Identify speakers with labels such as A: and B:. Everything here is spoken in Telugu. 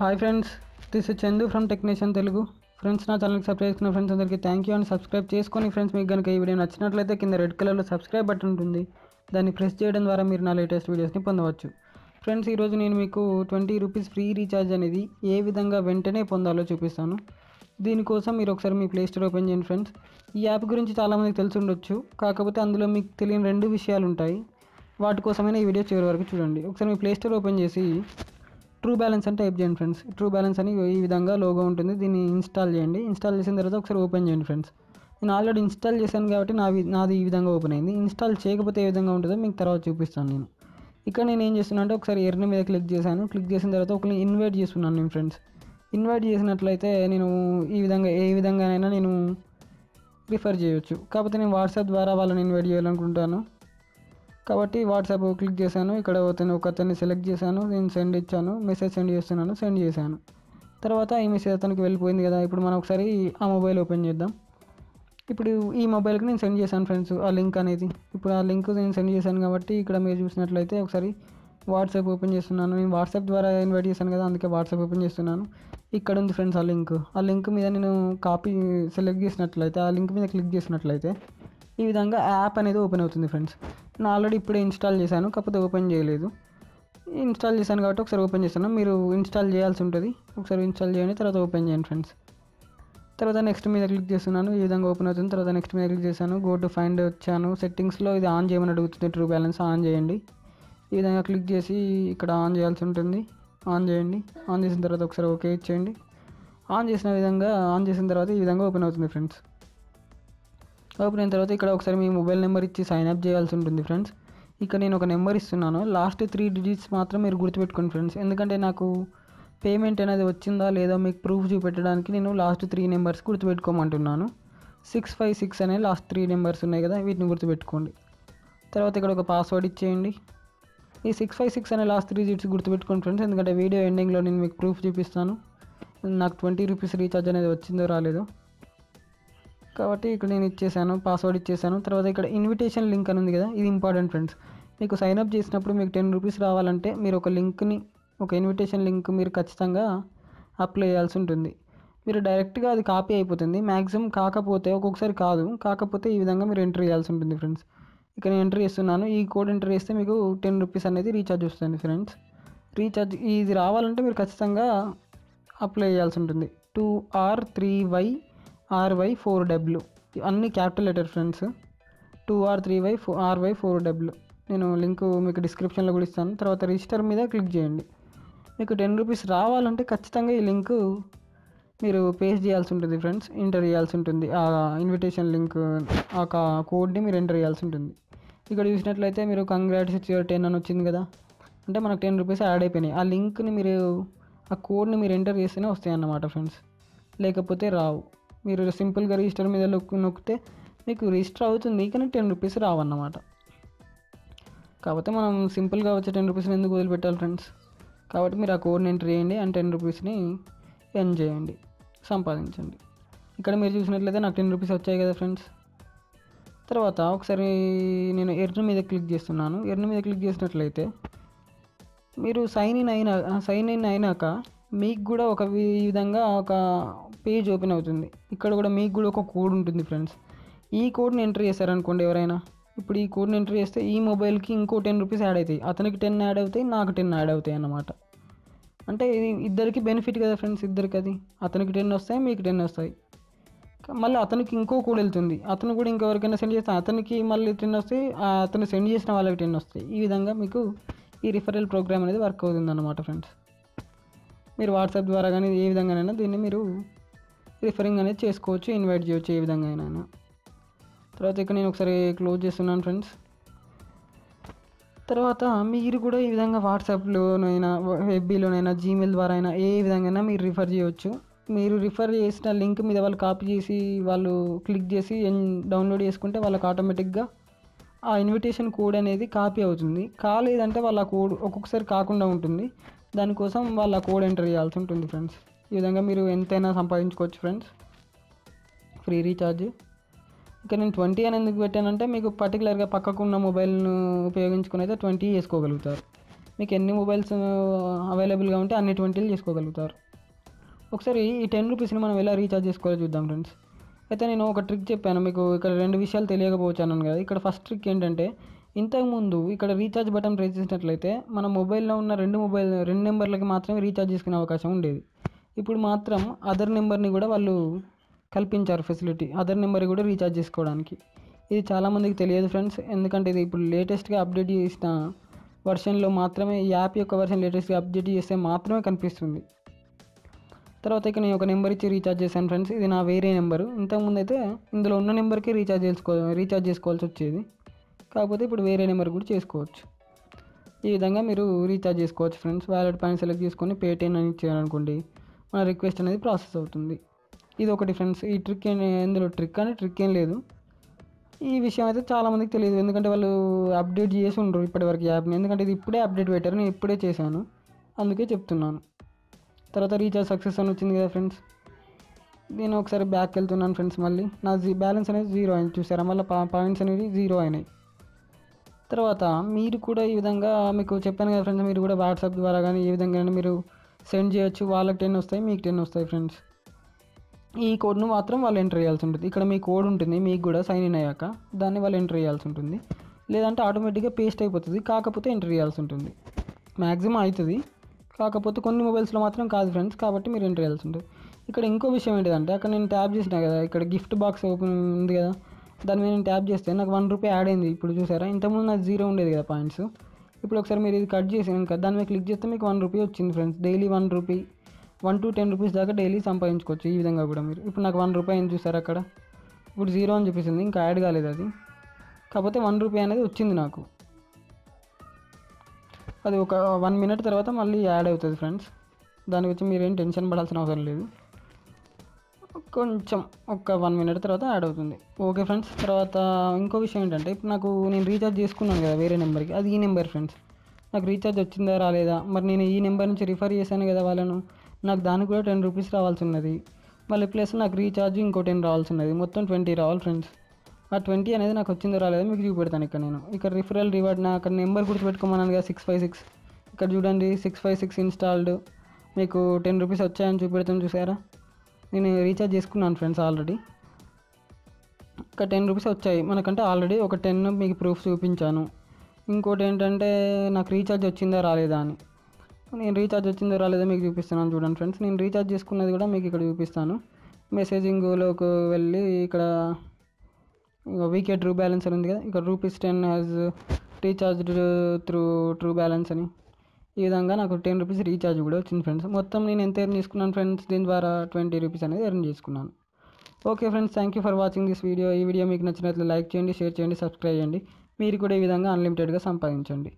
A: Hi friends, this is Chandu from technician Telugu. Friends, నా ఛానల్కి సబ్స్క్రైబ్ చేసుకున్న ఫ్రెండ్స్ అందరికీ థ్యాంక్ యూ. అండ్ సబ్స్క్రైబ్ చేసుకొని ఫ్రెండ్స్, మీకు కనుక ఈ వీడియో నచ్చినట్లయితే కింద రెడ్ కలర్లో సబ్స్క్రైబ్ బటన్ ఉంటుంది. దాన్ని ప్రెస్ చేయడం ద్వారా మీరు నా లేటెస్ట్ వీడియోస్ని పొందవచ్చు. ఫ్రెండ్స్, ఈరోజు నేను మీకు 20 రూపీస్ ఫ్రీ రీఛార్జ్ అనేది ఏ విధంగా వెంటనే పొందాలో చూపిస్తాను. దీనికోసం మీరు ఒకసారి మీ ప్లే స్టోర్ ఓపెన్ చేయండి. ఫ్రెండ్స్, ఈ యాప్ గురించి చాలామందికి తెలిసి ఉండొచ్చు, కాకపోతే అందులో మీకు తెలియని 2 విషయాలు ఉంటాయి. వాటి కోసమైనా ఈ వీడియో చివరి వరకు చూడండి. ఒకసారి మీ ప్లే స్టోర్ ఓపెన్ చేసి ట్రూ బ్యాలెన్స్ అని టైప్ చేయండి. ఫ్రెండ్స్, ట్రూ బ్యాలెన్స్ అని ఈ విధంగా లోగో ఉంటుంది. దీన్ని ఇన్స్టాల్ చేయండి. ఇన్స్టాల్ చేసిన తర్వాత ఒకసారి ఓపెన్ చేయండి. ఫ్రెండ్స్, నేను ఆల్రెడీ ఇన్స్టాల్ చేశాను కాబట్టి నాది ఈ విధంగా ఓపెన్ అయింది. ఇన్స్టాల్ చేయకపోతే ఏ విధంగా ఉంటుందో మీకు తర్వాత చూపిస్తాను. నేను ఇక్కడ నేను ఏం చేస్తున్నా అంటే ఒకసారి ఎర్న్ మీద క్లిక్ చేశాను. క్లిక్ చేసిన తర్వాత ఒకరిని ఇన్వైట్ చేస్తున్నాను నేను. ఫ్రెండ్స్, ఇన్వైట్ చేసినట్లయితే నేను ఈ విధంగా ఏ విధంగానైనా నేను రిఫర్ చేయొచ్చు. కాకపోతే నేను వాట్సాప్ ద్వారా వాళ్ళని ఇన్వైట్ చేయాలనుకుంటాను కాబట్టి వాట్సాప్ క్లిక్ చేశాను. ఇక్కడ ఒకతన్ని సెలెక్ట్ చేశాను. నేను సెండ్ ఇచ్చాను. మెసేజ్ సెండ్ చేస్తున్నాను. సెండ్ చేశాను. తర్వాత ఈ మెసేజ్ అతనికి వెళ్ళిపోయింది కదా. ఇప్పుడు మనం ఒకసారి ఆ మొబైల్ ఓపెన్ చేద్దాం. ఇప్పుడు ఈ మొబైల్కి నేను సెండ్ చేశాను ఫ్రెండ్స్ ఆ లింక్ అనేది. ఇప్పుడు ఆ లింక్ నేను సెండ్ చేశాను కాబట్టి ఇక్కడ మీరు చూసినట్లయితే ఒకసారి వాట్సాప్ ఓపెన్ చేస్తున్నాను. నేను వాట్సాప్ ద్వారా ఇన్వైట్ చేశాను కదా, అందుకే వాట్సాప్ ఓపెన్ చేస్తున్నాను. ఇక్కడ ఉంది ఫ్రెండ్స్ ఆ లింక్. ఆ లింక్ మీద నేను కాపీ సెలెక్ట్ చేసినట్లయితే, ఆ లింక్ మీద క్లిక్ చేసినట్లయితే ఈ విధంగా యాప్ అనేది ఓపెన్ అవుతుంది. ఫ్రెండ్స్, నేను ఆల్రెడీ ఇప్పుడే ఇన్స్టాల్ చేశాను, కాకపోతే ఓపెన్ చేయలేదు. ఇన్స్టాల్ చేశాను కాబట్టి ఒకసారి ఓపెన్ చేస్తాను. మీరు ఇన్స్టాల్ చేయాల్సి ఉంటుంది. ఒకసారి ఇన్స్టాల్ చేయండి, తర్వాత ఓపెన్ చేయండి. ఫ్రెండ్స్, తర్వాత నెక్స్ట్ మీద క్లిక్ చేస్తున్నాను. ఈ విధంగా ఓపెన్ అవుతుంది. తర్వాత నెక్స్ట్ మీద క్లిక్ చేశాను. గో టు ఫైండ్ వచ్చాను. సెట్టింగ్స్లో ఇది ఆన్ చేయమని అడుగుతుంది. ట్రూ బ్యాలెన్స్ ఆన్ చేయండి. ఈ విధంగా క్లిక్ చేసి ఇక్కడ ఆన్ చేయాల్సి ఉంటుంది. ఆన్ చేయండి. ఆన్ చేసిన తర్వాత ఒకసారి ఓకే ఇచ్చేయండి. ఆన్ చేసిన తర్వాత ఈ విధంగా ఓపెన్ అవుతుంది. ఫ్రెండ్స్, ఓపెన్ అయిన తర్వాత ఇక్కడ ఒకసారి మీ మొబైల్ నెంబర్ ఇచ్చి సైన్ అప్ చేయాల్సి ఉంటుంది. ఫ్రెండ్స్, ఇక్కడ నేను ఒక నెంబర్ ఇస్తున్నాను. లాస్ట్ 3 డిజిట్స్ మాత్రం మీరు గుర్తుపెట్టుకోండి ఫ్రెండ్స్. ఎందుకంటే నాకు పేమెంట్ అనేది వచ్చిందా లేదా మీకు ప్రూఫ్ చూపెట్టడానికి నేను లాస్ట్ 3 నెంబర్స్ గుర్తుపెట్టుకోమంటున్నాను. 656 అనే లాస్ట్ 3 నెంబర్స్ ఉన్నాయి కదా, వీటిని గుర్తుపెట్టుకోండి. తర్వాత ఇక్కడ ఒక పాస్వర్డ్ ఇచ్చేయండి. ఈ 656 అనే లాస్ట్ 3 డిజిట్స్ గుర్తుపెట్టుకోండి ఫ్రెండ్స్. ఎందుకంటే వీడియో ఎండింగ్లో నేను మీకు ప్రూఫ్ చూపిస్తాను నాకు 20 రూపీస్ రీఛార్జ్ అనేది వచ్చిందో రాలేదో. కాబట్టి ఇక్కడ నేను ఇచ్చేసాను, పాస్వర్డ్ ఇచ్చేసాను. తర్వాత ఇక్కడ ఇన్విటేషన్ లింక్ అని ఉంది కదా, ఇది ఇంపార్టెంట్ ఫ్రెండ్స్. మీకు సైన్అప్ చేసినప్పుడు మీకు 10 రూపీస్ రావాలంటే మీరు ఒక ఇన్విటేషన్ లింక్ మీరు ఖచ్చితంగా అప్లై చేయాల్సి ఉంటుంది. మీరు డైరెక్ట్గా అది కాపీ అయిపోతుంది మ్యాక్సిమం. కాకపోతే ఈ విధంగా మీరు ఎంటర్ చేయాల్సి ఉంటుంది. ఫ్రెండ్స్, ఇక్కడ నేను ఎంటర్ చేస్తున్నాను. ఈ కోడ్ ఎంటర్ చేస్తే మీకు 10 రూపీస్ అనేది రీఛార్జ్ వస్తుంది. ఫ్రెండ్స్, రీఛార్జ్ ఇది రావాలంటే మీరు ఖచ్చితంగా అప్లై చేయాల్సి ఉంటుంది. 2R3YRY4W అన్ని క్యాపిటల్ లెటర్ ఫ్రెండ్స్. 2R3YRY4W. నేను లింక్ మీకు డిస్క్రిప్షన్లో కూడా ఇస్తాను. తర్వాత రిజిస్టర్ మీద క్లిక్ చేయండి. మీకు 10 రూపీస్ రావాలంటే ఖచ్చితంగా ఈ లింక్ మీరు పేస్ట్ చేయాల్సి ఉంటుంది. ఫ్రెండ్స్, ఎంటర్ చేయాల్సి ఉంటుంది. ఆ ఇన్విటేషన్ లింక్ ఆ కోడ్ని మీరు ఎంటర్ చేయాల్సి ఉంటుంది. ఇక్కడ చూసినట్లయితే మీరు కంగ్రాట్స్ ఇట్స్ యువర్ 10 అని వచ్చింది కదా, అంటే మనకు 10 రూపీస్ యాడ్ అయిపోయినాయి. ఆ లింక్ని మీరు ఆ కోడ్ని మీరు ఎంటర్ చేస్తేనే వస్తాయి అన్నమాట ఫ్రెండ్స్, లేకపోతే రావు. మీరు సింపుల్గా రిజిస్టర్ మీద నొక్కితే మీకు రిజిస్టర్ అవుతుంది, కానీ 10 రూపీస్ రావన్నమాట. కాకపోతే మనం సింపుల్గా వచ్చే 10 రూపీస్ని ఎందుకు వదిలిపెట్టాలి ఫ్రెండ్స్. కాబట్టి మీరు ఆ కోడ్ని ఎంటర్ చేయండి అండ్ 10 రూపీస్ని ఎర్న్ చేయండి, సంపాదించండి. ఇక్కడ మీరు చూసినట్లయితే నాకు 10 రూపీస్ వచ్చాయి కదా ఫ్రెండ్స్. తర్వాత ఒకసారి నేను ఎర్న్ మీద క్లిక్ చేస్తున్నాను. ఎర్న్ మీద క్లిక్ చేసినట్లయితే మీరు సైన్ ఇన్ అయినాక మీకు కూడా ఈ విధంగా ఒక పేజ్ ఓపెన్ అవుతుంది. ఇక్కడ కూడా మీకు కూడా ఒక కోడ్ ఉంటుంది ఫ్రెండ్స్. ఈ కోడ్ని ఎంటర్ చేశారనుకోండి ఎవరైనా, ఇప్పుడు ఈ కోడ్ని ఎంటర్ చేస్తే ఈ మొబైల్కి ఇంకో 10 రూపీస్ యాడ్ అవుతాయి. అతనికి 10 యాడ్ అవుతాయి, నాకు 10 యాడ్ అవుతాయి అన్నమాట. అంటే ఇది ఇద్దరికి బెనిఫిట్ కదా ఫ్రెండ్స్. ఇద్దరికి అది అతనికి 10 వస్తాయి, మీకు 10 వస్తాయి. మళ్ళీ అతనికి ఇంకో కోడ్ వెళ్తుంది. అతను కూడా ఇంకెవరికైనా సెండ్ చేస్తే అతనికి మళ్ళీ 10 వస్తాయి, అతను సెండ్ చేసిన వాళ్ళకి 10 వస్తాయి. ఈ విధంగా మీకు ఈ రిఫరల్ ప్రోగ్రామ్ అనేది వర్క్ అవుతుంది అన్నమాట ఫ్రెండ్స్. మీరు వాట్సాప్ ద్వారా కానీ ఏ విధంగానైనా దీన్ని మీరు రిఫరింగ్ అనేది చేసుకోవచ్చు, ఇన్వైట్ చేయవచ్చు ఏ విధంగా అయినా. తర్వాత ఇక్కడ నేను ఒకసారి క్లోజ్ చేస్తున్నాను ఫ్రెండ్స్. తర్వాత మీరు కూడా ఈ విధంగా వాట్సాప్లోనైనా, ఎఫ్బీలోనైనా, జీమెయిల్ ద్వారా అయినా ఏ విధంగా మీరు రిఫర్ చేయవచ్చు. మీరు రిఫర్ చేసిన లింక్ మీద వాళ్ళు కాపీ చేసి వాళ్ళు క్లిక్ చేసి డౌన్లోడ్ చేసుకుంటే వాళ్ళకి ఆటోమేటిక్గా ఆ ఇన్విటేషన్ కోడ్ అనేది కాపీ అవుతుంది. కాలేదంటే వాళ్ళ కోడ్ ఒక్కొక్కసారి కాకుండా ఉంటుంది. దానికోసం వాళ్ళ కోడ్ ఎంటర్ చేయాల్సి ఉంటుంది ఫ్రెండ్స్. ఈ విధంగా మీరు ఎంతైనా సంపాదించుకోవచ్చు ఫ్రెండ్స్ ఫ్రీ రీఛార్జ్. ఇక్కడ నేను 20 అని ఎందుకు పెట్టానంటే మీకు పర్టికులర్గా పక్కకున్న మొబైల్ను ఉపయోగించుకుని అయితే 20 వేసుకోగలుగుతారు. మీకు ఎన్ని మొబైల్స్ అవైలబుల్గా ఉంటే అన్ని 20లు చేసుకోగలుగుతారు. ఒకసారి ఈ 10 రూపీస్ని మనం ఎలా రీఛార్జ్ చేసుకోవాలో చూద్దాం ఫ్రెండ్స్. అయితే నేను ఒక ట్రిక్ చెప్పాను మీకు, ఇక్కడ 2 విషయాలు తెలియకపోవచ్చు అన్నాను కదా. ఇక్కడ ఫస్ట్ ట్రిక్ ఏంటంటే, ఇంతకుముందు ఇక్కడ రీఛార్జ్ బటన్ ప్రెస్ చేసినట్లయితే మన మొబైల్లో ఉన్న 2 నెంబర్లకి మాత్రమే రీఛార్జ్ చేసుకునే అవకాశం ఉండేది. ఇప్పుడు మాత్రం అదర్ నెంబర్ని కూడా వాళ్ళు కల్పించారు ఫెసిలిటీ, అదర్ నెంబర్ కూడా రీఛార్జ్ చేసుకోవడానికి. ఇది చాలామందికి తెలియదు ఫ్రెండ్స్, ఎందుకంటే ఇది ఇప్పుడు లేటెస్ట్గా అప్డేట్ చేసిన వర్షన్లో మాత్రమే, ఈ యాప్ యొక్క వర్షన్ లేటెస్ట్గా అప్డేట్ చేస్తే మాత్రమే కనిపిస్తుంది. తర్వాత ఇక నేను ఒక నెంబర్ ఇచ్చి రీఛార్జ్ చేశాను ఫ్రెండ్స్. ఇది నా వేరే నెంబరు. ఇంతకుముందు అయితే ఇందులో ఉన్న నెంబర్కి రీఛార్జ్ చేసుకోవాల్సి వచ్చేది, కాకపోతే ఇప్పుడు వేరే నెంబర్ కూడా చేసుకోవచ్చు. ఈ విధంగా మీరు రీఛార్జ్ చేసుకోవచ్చు ఫ్రెండ్స్. వ్యాలెట్ పాయింట్ సెలెక్ట్ చేసుకొని పేటిఎం అని ఇచ్చారనుకోండి, మన రిక్వెస్ట్ అనేది ప్రాసెస్ అవుతుంది. ఇది ఒకటి ఫ్రెండ్స్. ఈ ట్రిక్ ఇందులో ట్రిక్ ఏం లేదు. ఈ విషయం అయితే చాలామందికి తెలియదు, ఎందుకంటే వాళ్ళు అప్డేట్ చేసి ఉండరు ఇప్పటివరకు యాప్ని. ఎందుకంటే ఇది ఇప్పుడే అప్డేట్ పెట్టారు, నేను ఇప్పుడే చేశాను, అందుకే చెప్తున్నాను. తర్వాత రీఛార్జ్ సక్సెస్ అని వచ్చింది కదా ఫ్రెండ్స్. నేను ఒకసారి బ్యాక్ వెళ్తున్నాను ఫ్రెండ్స్. మళ్ళీ నా బ్యాలెన్స్ అనేది 0 అయింది, చూసారా? మళ్ళీ పాయింట్స్ అనేవి 0 అయినాయి. తర్వాత మీరు కూడా ఈ విధంగా, మీకు చెప్పాను కదా ఫ్రెండ్స్, మీరు కూడా వాట్సాప్ ద్వారా కానీ ఏ విధంగా మీరు సెండ్ చేయొచ్చు. వాళ్ళకి 10 వస్తాయి, మీకు 10 వస్తాయి ఫ్రెండ్స్. ఈ కోడ్ను మాత్రం వాళ్ళు ఎంటర్ చేయాల్సి ఉంటుంది. ఇక్కడ మీ కోడ్ ఉంటుంది, మీకు కూడా సైన్ ఇన్ అయ్యాక దాన్ని వాళ్ళు ఎంటర్ చేయాల్సి ఉంటుంది. లేదంటే ఆటోమేటిక్గా పేస్ట్ అయిపోతుంది, కాకపోతే ఎంటర్ చేయాల్సి ఉంటుంది. మ్యాక్సిమం అవుతుంది, కాకపోతే కొన్ని మొబైల్స్లో మాత్రం కాదు ఫ్రెండ్స్, కాబట్టి మీరు ఎంటర్ చేయాల్సి ఉంటుంది. ఇక్కడ ఇంకో విషయం ఏంటిదంటే, అక్కడ నేను ట్యాప్ చేసినా కదా, ఇక్కడ గిఫ్ట్ బాక్స్ ఓపెన్ ఉంది కదా, దాని మీద నేను ట్యాప్ చేస్తే నాకు 1 రూపీ యాడ్ అయింది. ఇప్పుడు చూసారా, ఇంతకుముందు నాకు 0 ఉండేది కదా పాయింట్స్. ఇప్పుడు ఒకసారి మీరు ఇది కట్ చేసి ఇంకా దాని మీద క్లిక్ చేస్తే మీకు 1 రూపీ వచ్చింది friends. Daily 1 rupee, 1 to 10 rupees దాకా డైలీ సంపాదించుకోవచ్చు ఈ విధంగా కూడా మీరు. ఇప్పుడు నాకు 1 రూపాయి అయింది చూసారు, అక్కడ ఇప్పుడు 0 అని చూపిస్తుంది, ఇంకా యాడ్ కాలేదు అది, కాకపోతే 1 రూపీ అనేది వచ్చింది నాకు. అది ఒక 1 మినిట్ తర్వాత మళ్ళీ యాడ్ అవుతుంది ఫ్రెండ్స్. దాని గురించి మీరేం టెన్షన్ పడాల్సిన అవసరం లేదు, కొంచెం ఒక 1 మినిట్ తర్వాత యాడ్ అవుతుంది. Okay friends. తర్వాత ఇంకో విషయం ఏంటంటే, ఇప్పుడు నేను రీఛార్జ్ చేసుకున్నాను కదా వేరే నెంబర్కి, అది ఈ నెంబర్ ఫ్రెండ్స్. నాకు రీఛార్జ్ వచ్చిందా రాలేదా, మరి నేను ఈ నెంబర్ నుంచి రిఫర్ చేశాను కదా వాళ్ళను, నాకు దానికి కూడా 10 రూపీస్ రావాల్సి ఉన్నది. మళ్ళీ ప్లస్ నాకు రీఛార్జ్ ఇంకో 10 రావాల్సి ఉన్నది, మొత్తం 20 రావాలి ఫ్రెండ్స్. ఆ 20 అనేది నాకు వచ్చిందో రాలేదో మీకు చూపెడతాను. ఇక్కడ రిఫరల్ రివార్డ్, అక్కడ నెంబర్ గుర్తుపెట్టుకోమన్నాను కదా 656, ఇక్కడ చూడండి 656 ఇన్స్టాల్డ్, మీకు 10 రూపీస్ వచ్చాయని చూపెడతాను చూసారా. నేను రీఛార్జ్ చేసుకున్నాను ఫ్రెండ్స్ ఆల్రెడీ, ఇక్కడ 10 రూపీస్ వచ్చాయి మనకంటే. ఆల్రెడీ ఒక 10 మీకు ప్రూఫ్ చూపించాను. ఇంకోటి ఏంటంటే, నాకు రీఛార్జ్ వచ్చిందా రాలేదా అని, నేను రీఛార్జ్ వచ్చిందో రాలేదో మీకు చూపిస్తున్నాను చూడండి ఫ్రెండ్స్. నేను రీఛార్జ్ చేసుకున్నది కూడా మీకు ఇక్కడ చూపిస్తాను. మెసేజింగ్లోకి వెళ్ళి ఇక్కడ వీకే ట్రూ బ్యాలెన్స్ అని ఉంది కదా, ఇక్కడ ₹10 has recharged through true balance అని, ఈ విధంగా నాకు 10 రూపీస్ రీఛార్జ్ కూడా వచ్చింది ఫ్రెండ్స్. మొత్తం నేను ఎంత ఎర్న్ చేసుకున్నాను ఫ్రెండ్స్, దీని ద్వారా 20 రూపీస్ అనేది ఎర్న్ చేసుకున్నాను. Okay friends, thank you for watching this video. ఈ వీడియో మీకు నచ్చినట్లయితే లైక్ చేయండి, షేర్ చేయండి, సబ్స్క్రైబ్ చేయండి. మీరు కూడా ఈ విధంగా అన్లిమిటెడ్గా సంపాదించండి.